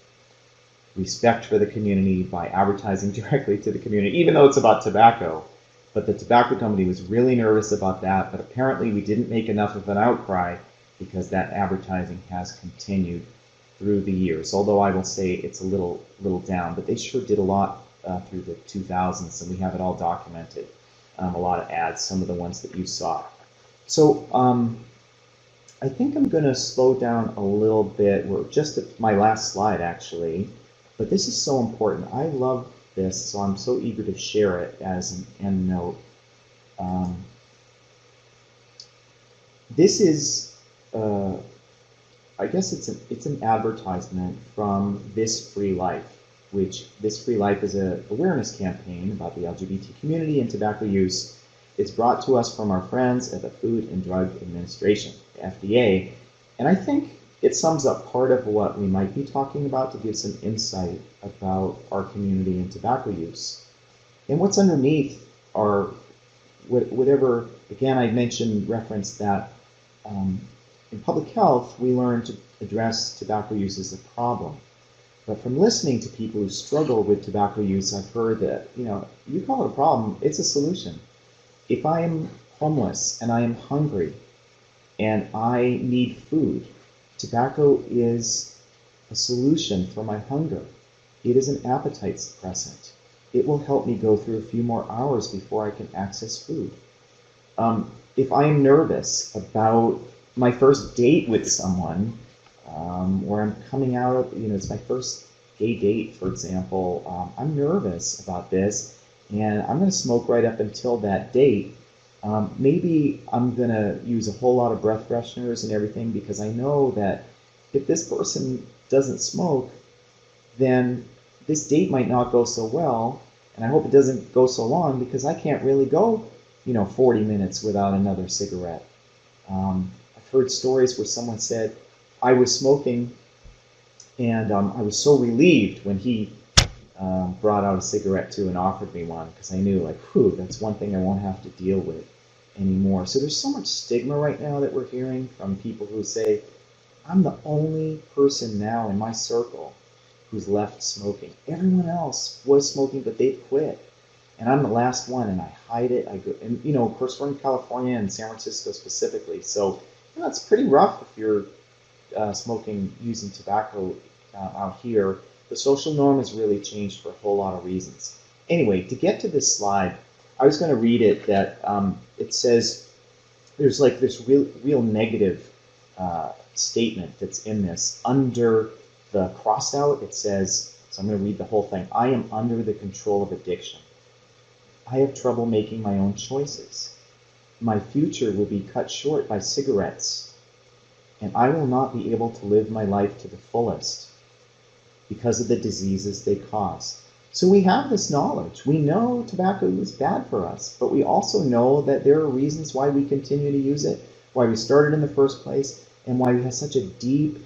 Respect for the community by advertising directly to the community, even though it's about tobacco. But the tobacco company was really nervous about that, but apparently we didn't make enough of an outcry because that advertising has continued through the years. Although I will say it's a little down, but they sure did a lot through the 2000s, and we have it all documented. A lot of ads, some of the ones that you saw. So I think I'm going to slow down a little bit. We're just at my last slide, actually. But this is so important. I love this, so I'm so eager to share it as an end note. This is, I guess it's an advertisement from This Free Life, which This Free Life is an awareness campaign about the LGBT community and tobacco use. It's brought to us from our friends at the Food and Drug Administration, the FDA, and I think it sums up part of what we might be talking about to give some insight about our community and tobacco use. And what's underneath are whatever, again, I mentioned, reference that in public health, we learn to address tobacco use as a problem. But from listening to people who struggle with tobacco use, I've heard that, you call it a problem, it's a solution. If I am homeless and I am hungry and I need food, tobacco is a solution for my hunger. It is an appetite suppressant. It will help me go through a few more hours before I can access food. If I am nervous about my first date with someone, or I'm coming out, it's my first gay date, for example, I'm nervous about this, and I'm going to smoke right up until that date. Maybe I'm going to use a whole lot of breath fresheners and everything because I know that if this person doesn't smoke, then this date might not go so well, and I hope it doesn't go so long because I can't really go, 40 minutes without another cigarette. I've heard stories where someone said, I was smoking and I was so relieved when he brought out a cigarette too and offered me one because I knew, that's one thing I won't have to deal with anymore. So there's so much stigma right now that we're hearing from people who say, I'm the only person now in my circle who's left smoking. Everyone else was smoking, but they quit. And I'm the last one, and I hide it. I go, and of course, we're in California and San Francisco specifically, so it's pretty rough if you're smoking using tobacco out here. The social norm has really changed for a whole lot of reasons. Anyway, to get to this slide, I was going to read it. That it says there's like this real negative statement that's in this. Under the crossed out, it says, so I'm going to read the whole thing. I am under the control of addiction. I have trouble making my own choices. My future will be cut short by cigarettes, and I will not be able to live my life to the fullest because of the diseases they cause. So we have this knowledge. We know tobacco is bad for us, but we also know that there are reasons why we continue to use it, why we started in the first place, and why we have such a deep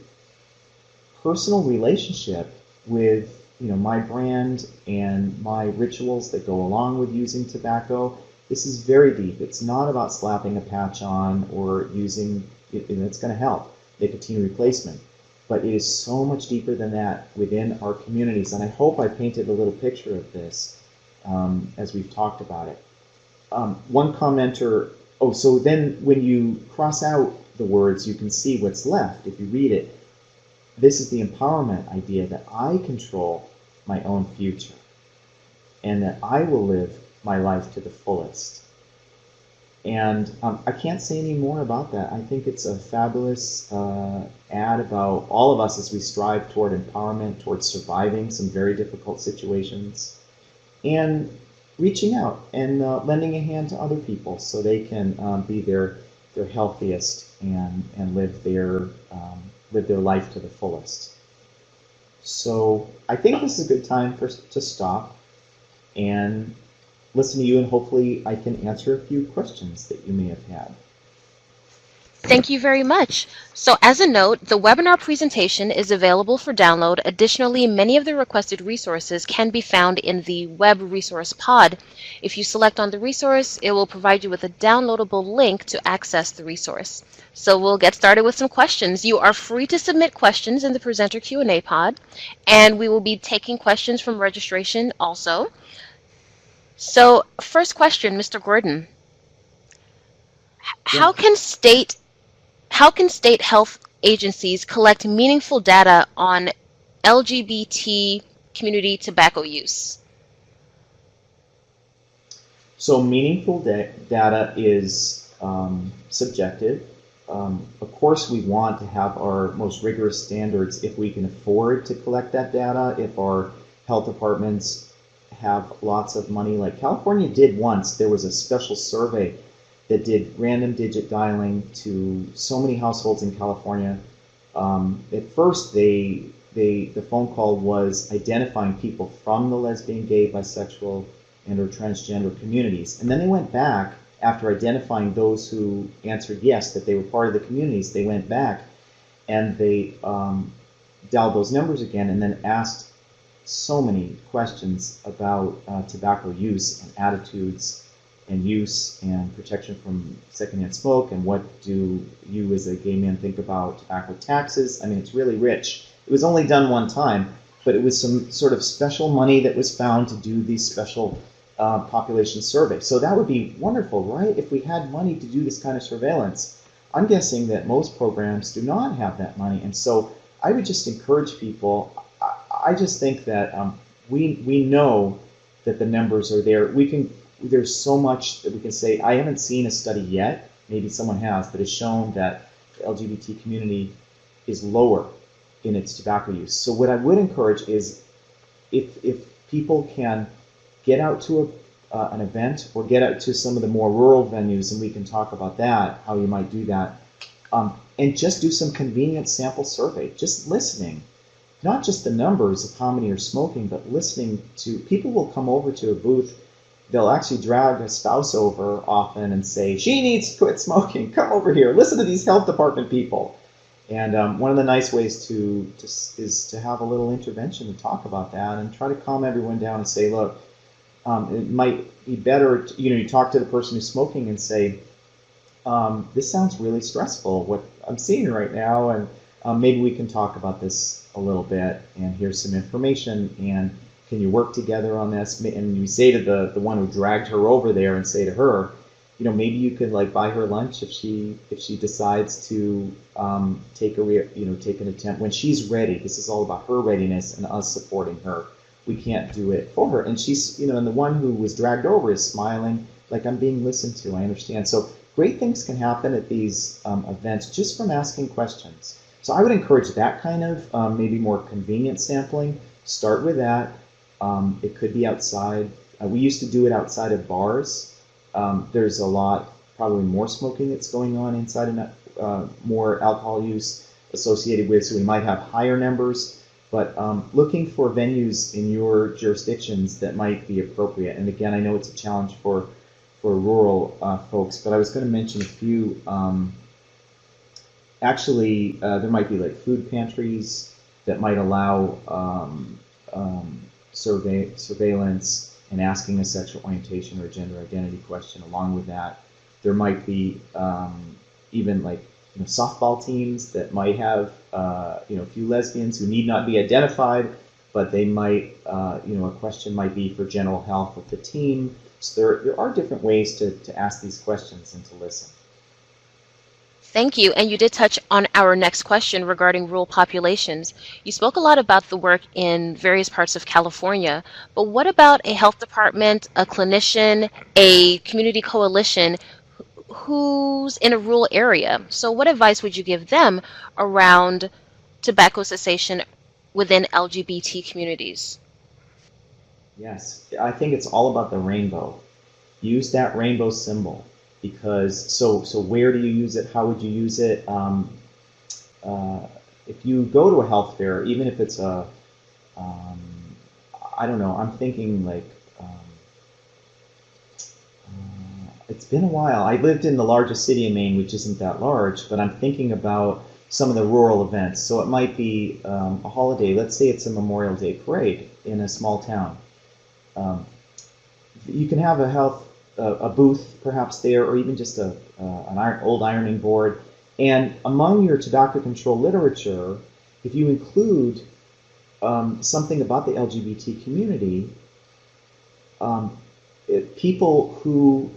personal relationship with my brand and my rituals that go along with using tobacco. This is very deep. It's not about slapping a patch on or using it, and it's going to help nicotine replacement. But it is so much deeper than that within our communities. And I hope I painted a little picture of this as we've talked about it. One commenter, so then when you cross out the words, you can see what's left. If you read it, this is the empowerment idea that I control my own future and that I will live my life to the fullest. And I can't say any more about that. I think it's a fabulous ad about all of us as we strive toward empowerment, towards surviving some very difficult situations, and reaching out and lending a hand to other people so they can be their healthiest and live their life to the fullest. So I think this is a good time to stop and listen to you, and hopefully I can answer a few questions that you may have had. Thank you very much. So as a note, the webinar presentation is available for download. Additionally, many of the requested resources can be found in the web resource pod. If you select on the resource, it will provide you with a downloadable link to access the resource. So we'll get started with some questions. You are free to submit questions in the presenter Q&A pod, and we will be taking questions from registration also. So first question, Mr. Gordon. Yeah. How can state health agencies collect meaningful data on LGBT community tobacco use? So meaningful data is subjective. Of course, we want to have our most rigorous standards if we can afford to collect that data, if our health departments have lots of money. Like California did once, there was a special survey that did random digit dialing to so many households in California. At first, the phone call was identifying people from the lesbian, gay, bisexual, and or transgender communities. And then they went back, after identifying those who answered yes, that they were part of the communities, they went back and they dialed those numbers again and then asked so many questions about tobacco use and attitudes and use and protection from secondhand smoke, and what do you as a gay man think about tobacco taxes. I mean, it's really rich. It was only done one time, but it was some sort of special money that was found to do these special population surveys. So that would be wonderful, right? If we had money to do this kind of surveillance. I'm guessing that most programs do not have that money, and so I would just encourage people. I just think that we know that the numbers are there. There's so much that we can say. I haven't seen a study yet, maybe someone has, that has shown that the LGBT community is lower in its tobacco use. So what I would encourage is if people can get out to an event or get out to some of the more rural venues, and we can talk about that, how you might do that, and just do some convenient sample survey, just listening. Not just the numbers of how many are smoking, but listening to people. Will come over to a booth. They'll actually drag a spouse over often and say, she needs to quit smoking. Come over here. Listen to these health department people. And one of the nice ways is to have a little intervention and talk about that and try to calm everyone down and say, look, it might be better, you talk to the person who's smoking and say, this sounds really stressful, what I'm seeing right now, and maybe we can talk about this a little bit, and here's some information, and can you work together on this? And you say to the one who dragged her over there, and say to her, maybe you could like buy her lunch if she decides to take an attempt when she's ready. This is all about her readiness and us supporting her. We can't do it for her. And she's, and the one who was dragged over is smiling, like, I'm being listened to. I understand. So great things can happen at these events just from asking questions. So I would encourage that kind of maybe more convenient sampling. Start with that. It could be outside. We used to do it outside of bars. There's a lot, probably more smoking that's going on inside, and more alcohol use associated with, so we might have higher numbers. But looking for venues in your jurisdictions that might be appropriate. And again, I know it's a challenge for rural folks, but I was going to mention a few. Actually, there might be like food pantries that might allow surveillance and asking a sexual orientation or gender identity question along with that. There might be even like softball teams that might have a few lesbians who need not be identified, but they might a question might be for general health of the team. So there are different ways to ask these questions and to listen. Thank you. And you did touch on our next question regarding rural populations. You spoke a lot about the work in various parts of California, but what about a health department, a clinician, a community coalition who's in a rural area? So what advice would you give them around tobacco cessation within LGBT communities? Yes, I think it's all about the rainbow. Use that rainbow symbol, because so where do you use it? How would you use it? Uh, if you go to a health fair, even if it's a um, I don't know, I'm thinking like it's been a while. I lived in the largest city in Maine, which isn't that large, but I'm thinking about some of the rural events. So it might be a holiday. Let's say it's a Memorial Day parade in a small town. Um, you can have a booth perhaps there, or even just an old ironing board. And among your tobacco control literature, if you include something about the LGBT community, um, people who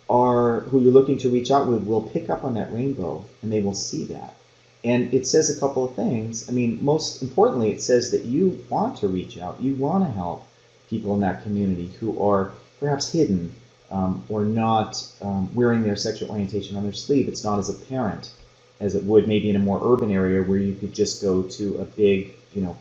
you're looking to reach out with will pick up on that rainbow, and they will see that. And it says a couple of things. I mean, most importantly, it says that you want to reach out, you want to help people in that community who are perhaps hidden or not wearing their sexual orientation on their sleeve. It's not as apparent as it would maybe in a more urban area where you could just go to a big,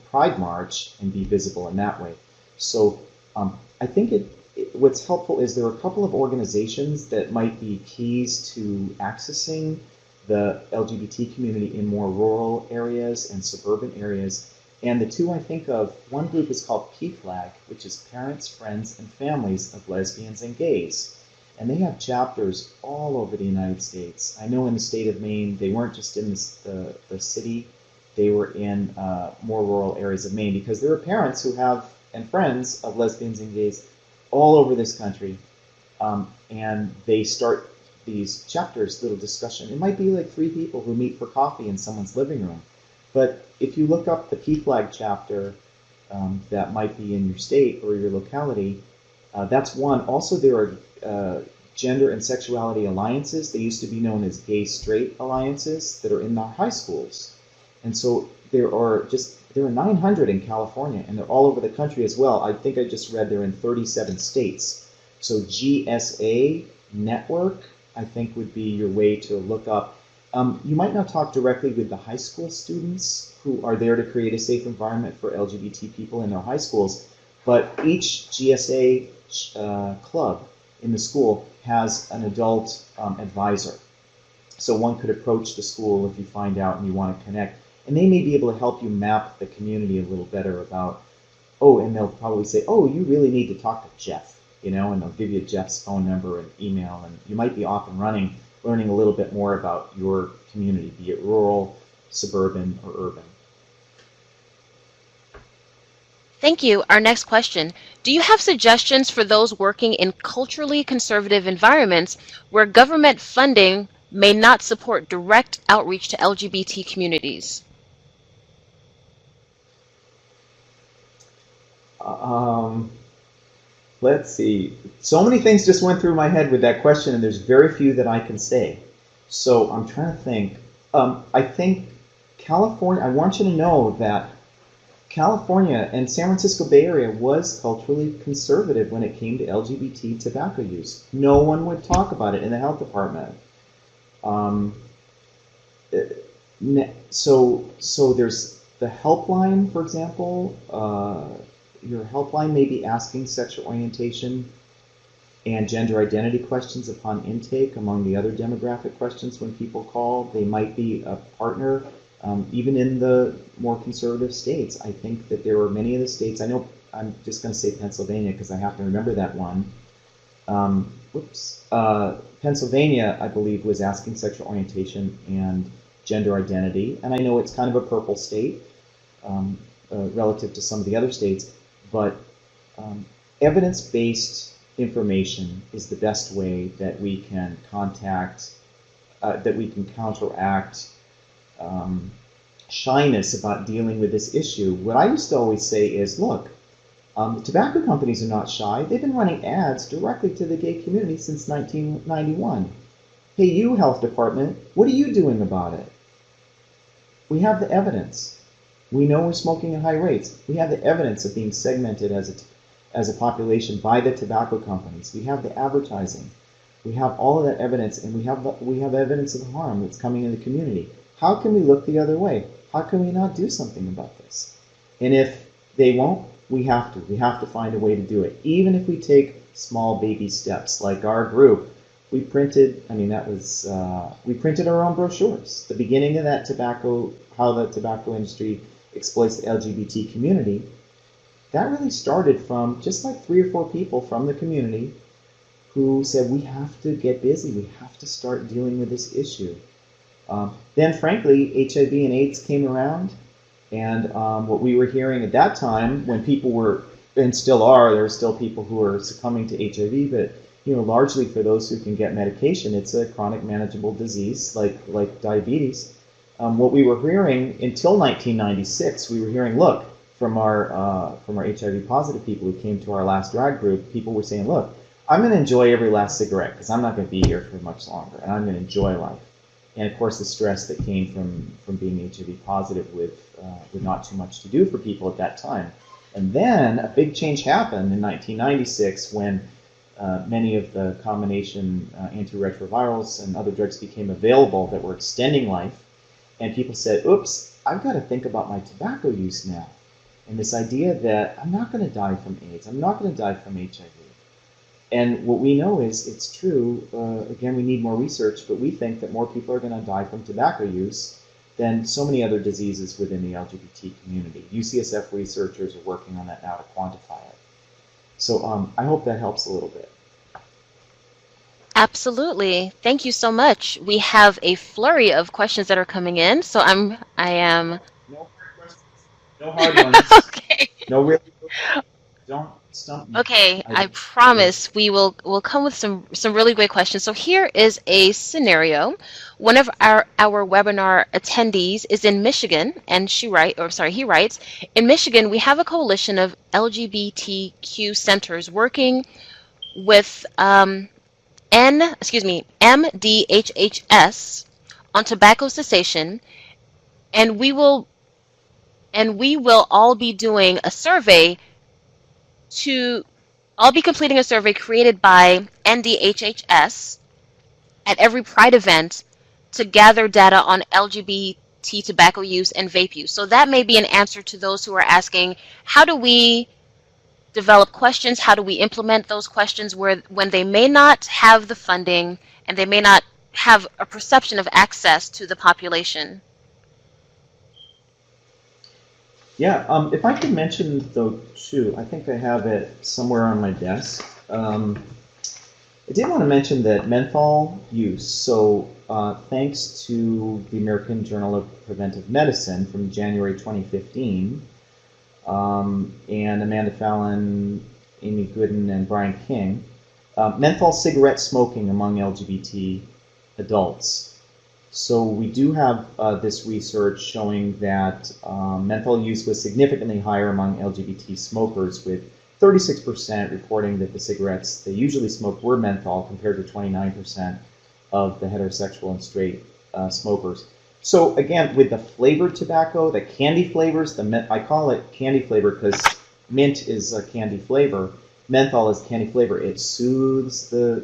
pride march and be visible in that way. So I think what's helpful is there are a couple of organizations that might be keys to accessing the LGBT community in more rural areas and suburban areas. And the two I think of, one group is called PFLAG, which is Parents, Friends, and Families of Lesbians and Gays. And they have chapters all over the United States. I know in the state of Maine, they weren't just in the city, they were in more rural areas of Maine, because there are parents who have, and friends of lesbians and gays all over this country. And they start these chapters, little discussion. It might be like 3 people who meet for coffee in someone's living room. But if you look up the PFLAG chapter that might be in your state or your locality, that's one. Also, there are gender and sexuality alliances. They used to be known as gay-straight alliances that are in the high schools. And so there are 900 in California, and they're all over the country as well. I think I just read they're in 37 states. So GSA Network, I think, would be your way to look up. You might not talk directly with the high school students who are there to create a safe environment for LGBT people in their high schools, but each GSA club in the school has an adult advisor. So one could approach the school if you find out and you want to connect, and they may be able to help you map the community a little better about, and they'll probably say, you really need to talk to Jeff, and they'll give you Jeff's phone number and email, and you might be off and running, learning a little bit more about your community, be it rural, suburban, or urban. Thank you. Our next question. Do you have suggestions for those working in culturally conservative environments where government funding may not support direct outreach to LGBT communities? Um, let's see. So many things just went through my head with that question, and there's very few that I can say. So I'm trying to think. I think California, I want you to know that California and San Francisco Bay Area was culturally conservative when it came to LGBT tobacco use. No one would talk about it in the health department. Um, so there's the helpline, for example. Your helpline may be asking sexual orientation and gender identity questions upon intake, among the other demographic questions when people call. They might be a partner, even in the more conservative states. I think that there are many of the states, I know I'm just going to say Pennsylvania because I have to remember that one. Pennsylvania, I believe, was asking sexual orientation and gender identity, and I know it's kind of a purple state relative to some of the other states, but evidence-based information is the best way that we can that we can counteract shyness about dealing with this issue. What I used to always say is, look, the tobacco companies are not shy. They've been running ads directly to the gay community since 1991. Hey, you, health department, what are you doing about it? We have the evidence. We know we're smoking at high rates. We have the evidence of being segmented as a population by the tobacco companies. We have the advertising. We have all of that evidence, and we have evidence of the harm that's coming in the community. How can we look the other way? How can we not do something about this? And if they won't, we have to. We have to find a way to do it. Even if we take small baby steps, like our group, we printed, we printed our own brochures. The beginning of that how the tobacco industry exploits the LGBT community, that really started from just like 3 or 4 people from the community who said, we have to get busy, we have to start dealing with this issue. Then frankly, HIV and AIDS came around, and what we were hearing at that time, when people were, and still are, there are still people who are succumbing to HIV, but largely for those who can get medication, it's a chronic manageable disease like diabetes. What we were hearing until 1996, we were hearing, look, from our HIV positive people who came to our last drag group, people were saying, look, I'm going to enjoy every last cigarette because I'm not going to be here for much longer, and I'm going to enjoy life. And of course, the stress that came from being HIV positive with not too much to do for people at that time. And then a big change happened in 1996 when many of the combination antiretrovirals and other drugs became available that were extending life. And people said, oops, I've got to think about my tobacco use now. And this idea that I'm not going to die from AIDS, I'm not going to die from HIV. And what we know is it's true. Again, we need more research, but we think that more people are going to die from tobacco use than so many other diseases within the LGBT community. UCSF researchers are working on that now to quantify it. So I hope that helps a little bit. Absolutely. Thank you so much. We have a flurry of questions that are coming in, so I am No hard questions. No hard ones. okay. No really. Don't stump me. Okay, I Yeah. promise we'll come with some really great questions. So here is a scenario. One of our webinar attendees is in Michigan, and he writes, in Michigan we have a coalition of LGBTQ centers working with MDHHS on tobacco cessation, and we will all be doing a survey to I'll be completing a survey created by NDHHS at every Pride event to gather data on LGBT tobacco use and vape use. So that may be an answer to those who are asking, how do we develop questions? How do we implement those questions when they may not have the funding and they may not have a perception of access to the population? Yeah, if I could mention, though, too, I think I have it somewhere on my desk. I did want to mention that menthol use. So thanks to the American Journal of Preventive Medicine from January 2015, and Amanda Fallon, Amy Gooden, and Brian King, menthol cigarette smoking among LGBT adults So we do have this research showing that menthol use was significantly higher among LGBT smokers, with 36% reporting that the cigarettes they usually smoked were menthol, compared to 29% of the heterosexual and straight smokers. So again, with the flavored tobacco, the candy flavors, I call it candy flavor because mint is a candy flavor, menthol is candy flavor. It soothes the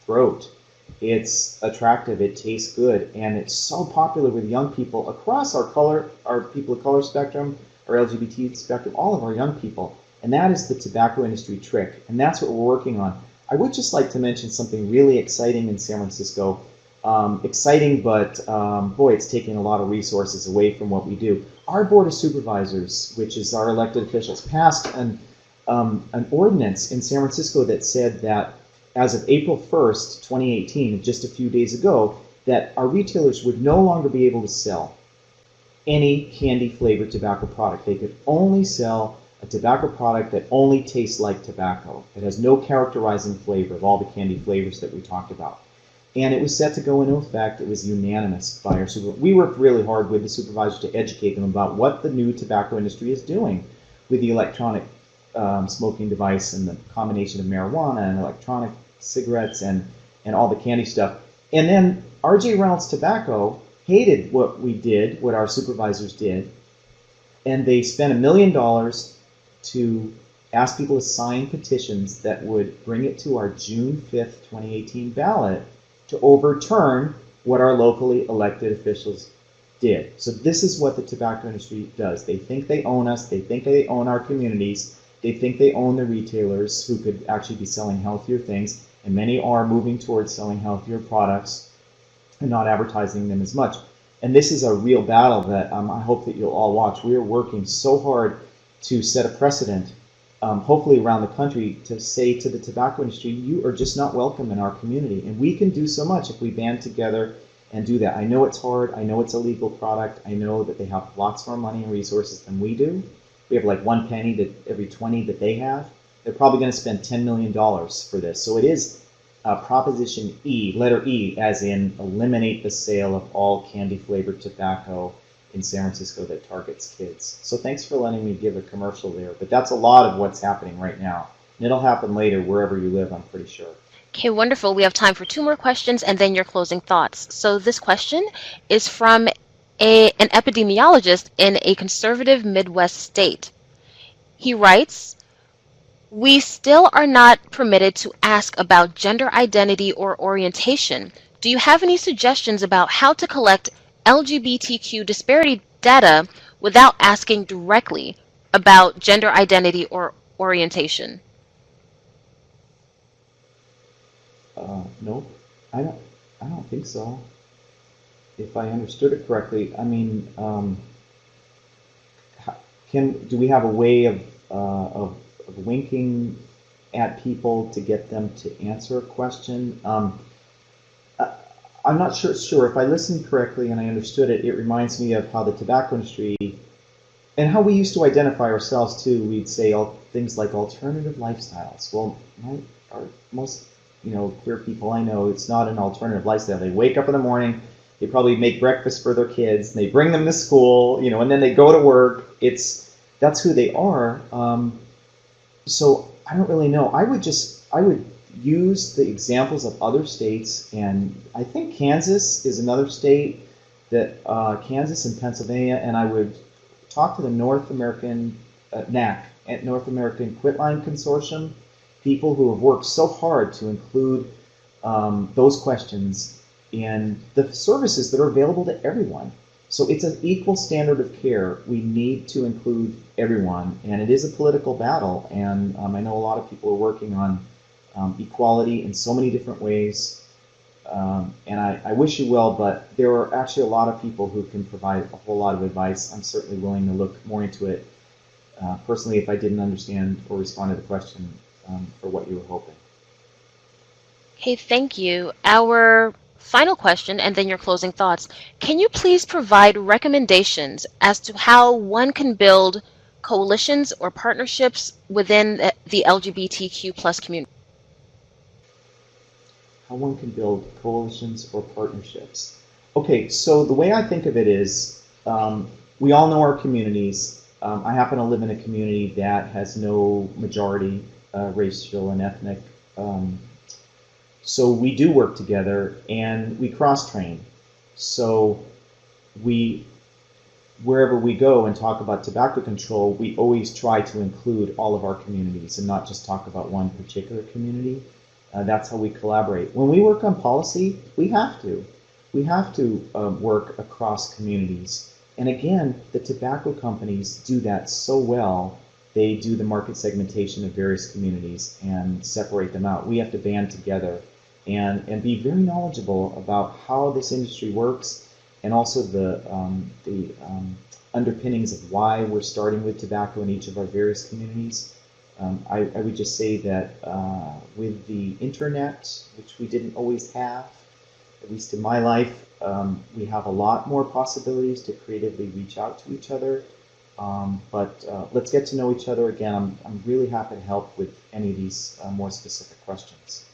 throat. It's attractive, it tastes good, and it's so popular with young people across our people of color spectrum, our LGBT spectrum, all of our young people. And that is the tobacco industry trick, and that's what we're working on. I would just like to mention something really exciting in San Francisco. Exciting, but boy, it's taking a lot of resources away from what we do. Our Board of Supervisors, which is our elected officials, passed an ordinance in San Francisco that said that as of April 1st, 2018, just a few days ago, that our retailers would no longer be able to sell any candy flavored tobacco product. They could only sell a tobacco product that only tastes like tobacco. It has no characterizing flavor of all the candy flavors that we talked about. And it was set to go into effect. It was unanimous by our supervisors. We worked really hard with the supervisors to educate them about what the new tobacco industry is doing with the electronic smoking device and the combination of marijuana and electronic cigarettes and all the candy stuff. And then R.J. Reynolds Tobacco hated what we did, what our supervisors did, and they spent $1 million to ask people to sign petitions that would bring it to our June 5th, 2018 ballot to overturn what our locally elected officials did. So this is what the tobacco industry does. They think they own us. They think they own our communities. They think they own the retailers who could actually be selling healthier things, and many are moving towards selling healthier products and not advertising them as much. And this is a real battle that I hope that you'll all watch. We are working so hard to set a precedent, hopefully around the country, to say to the tobacco industry, you are just not welcome in our community. And we can do so much if we band together and do that. I know it's hard. I know it's a legal product. I know that they have lots more money and resources than we do. We have like 1 penny to every 20 that they have. They're probably going to spend $10 million for this. So it is Proposition E, letter E, as in eliminate the sale of all candy-flavored tobacco in San Francisco that targets kids. So thanks for letting me give a commercial there. But that's a lot of what's happening right now. And it'll happen later wherever you live, I'm pretty sure. Okay, wonderful. We have time for 2 more questions and then your closing thoughts. So this question is from an epidemiologist in a conservative Midwest state. He writes, "We still are not permitted to ask about gender identity or orientation. Do you have any suggestions about how to collect LGBTQ disparity data without asking directly about gender identity or orientation?" Nope, I don't. I don't think so. If I understood it correctly, I mean, do we have a way of winking at people to get them to answer a question? I'm not sure. If I listened correctly and I understood it, it reminds me of how the tobacco industry and how we used to identify ourselves too. We'd say things like alternative lifestyles. Well, most queer people I know, it's not an alternative lifestyle. They wake up in the morning, they probably make breakfast for their kids, and they bring them to school, and then they go to work. That's who they are. So I don't really know. I would use the examples of other states, and I think Kansas is another state that Kansas and Pennsylvania, and I would talk to the North American NAC, North American Quitline Consortium, people who have worked so hard to include those questions in the services that are available to everyone. So it's an equal standard of care. We need to include everyone, and it is a political battle. And I know a lot of people are working on equality in so many different ways. And I wish you well, but there are actually a lot of people who can provide a whole lot of advice. I'm certainly willing to look more into it personally if I didn't understand or respond to the question for what you were hoping. Okay, thank you. Our final question and then your closing thoughts. Can you please provide recommendations as to how one can build coalitions or partnerships within the LGBTQ plus community? How one can build coalitions or partnerships. Okay, so the way I think of it is, we all know our communities. I happen to live in a community that has no majority, racial and ethnic. Um, so we do work together and we cross train. So we, wherever we go and talk about tobacco control, we always try to include all of our communities and not just talk about one particular community. That's how we collaborate. When we work on policy, we have to. We have to work across communities. And again, the tobacco companies do that so well. They do the market segmentation of various communities and separate them out. We have to band together and be very knowledgeable about how this industry works and also the underpinnings of why we're starting with tobacco in each of our various communities. I would just say that with the internet, which we didn't always have, at least in my life, we have a lot more possibilities to creatively reach out to each other. But let's get to know each other again. I'm really happy to help with any of these more specific questions.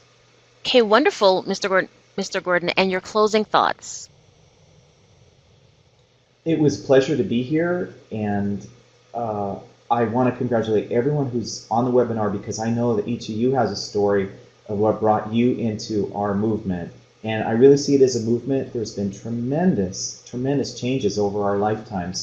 Okay, wonderful, Mr. Gordon, and your closing thoughts. It was a pleasure to be here, and I want to congratulate everyone who's on the webinar because I know that each of you has a story of what brought you into our movement. And I really see it as a movement. There's been tremendous, tremendous changes over our lifetimes.